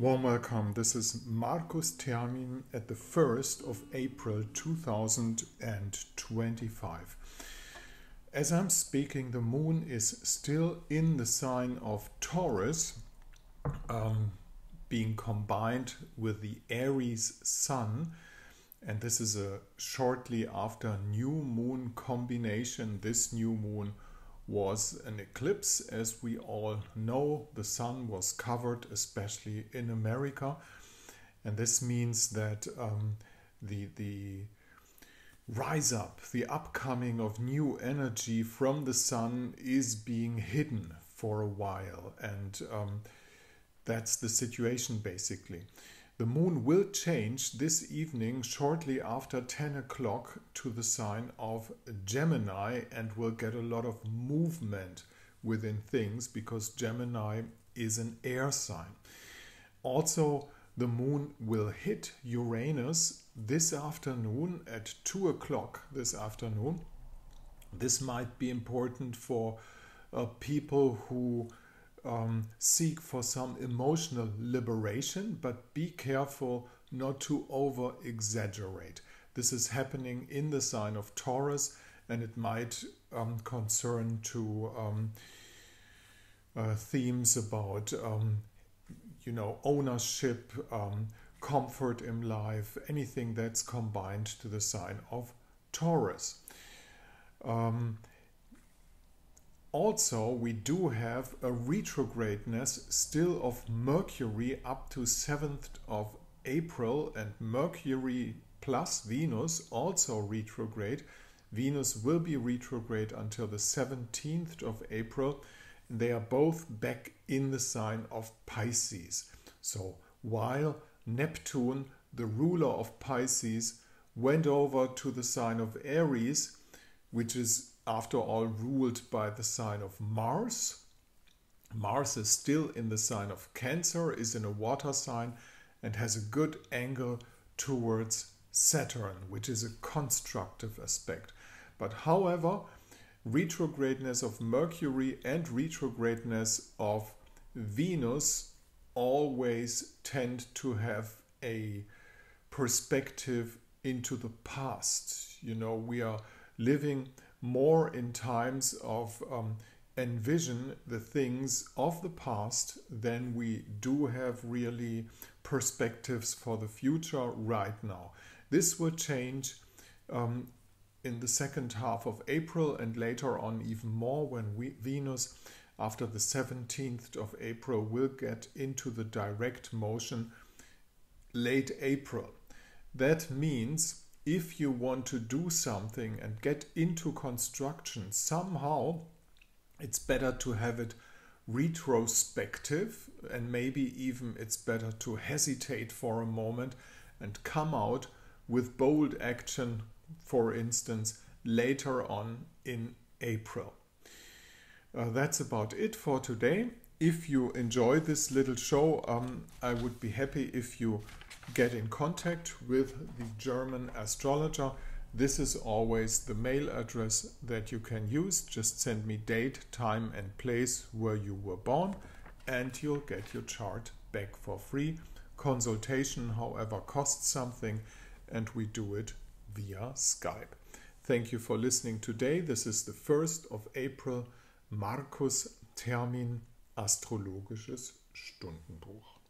Warm welcome. This is Marcus Termin at the 1st of April 2025. As I'm speaking, the moon is still in the sign of Taurus, being combined with the Aries sun. And this is a shortly after new moon combination. This new moon was an eclipse. As we all know, the sun was covered, especially in America, and this means that the rise up, the upcoming of new energy from the sun is being hidden for a while, and that's the situation basically. The moon will change this evening shortly after 10 o'clock to the sign of Gemini and will get a lot of movement within things because Gemini is an air sign. Also, the moon will hit Uranus this afternoon at 2 o'clock this afternoon. This might be important for people who seek for some emotional liberation, but be careful not to over exaggerate. This is happening in the sign of Taurus, and it might concern to themes about ownership, comfort in life, anything that's combined to the sign of Taurus. Also, we do have a retrogradeness still of Mercury up to 7th of April, and Mercury plus Venus also retrograde. Venus will be retrograde until the 17th of April. They are both back in the sign of Pisces. So while Neptune, the ruler of Pisces, went over to the sign of Aries, which is after all ruled by the sign of Mars. Mars is still in the sign of Cancer, is in a water sign, and has a good angle towards Saturn, which is a constructive aspect. But however, retrogradeness of Mercury and retrogradeness of Venus always tend to have a perspective into the past. We are living more in times of envision the things of the past than we do have really perspectives for the future right now. This will change in the second half of April and later on even more when Venus, after the 17th of April, will get into the direct motion late April. That means if you want to do something and get into construction, somehow it's better to have it retrospective, and maybe even it's better to hesitate for a moment and come out with bold action, for instance, later on in April. That's about it for today. If you enjoy this little show, I would be happy if you get in contact with the German astrologer. This is always the mail address that you can use. Just send me date, time and place where you were born, and you'll get your chart back for free. Consultation, however, costs something, and we do it via Skype. Thank you for listening today. This is the 1st of April, Marcus Termin, Astrologisches Stundenbuch.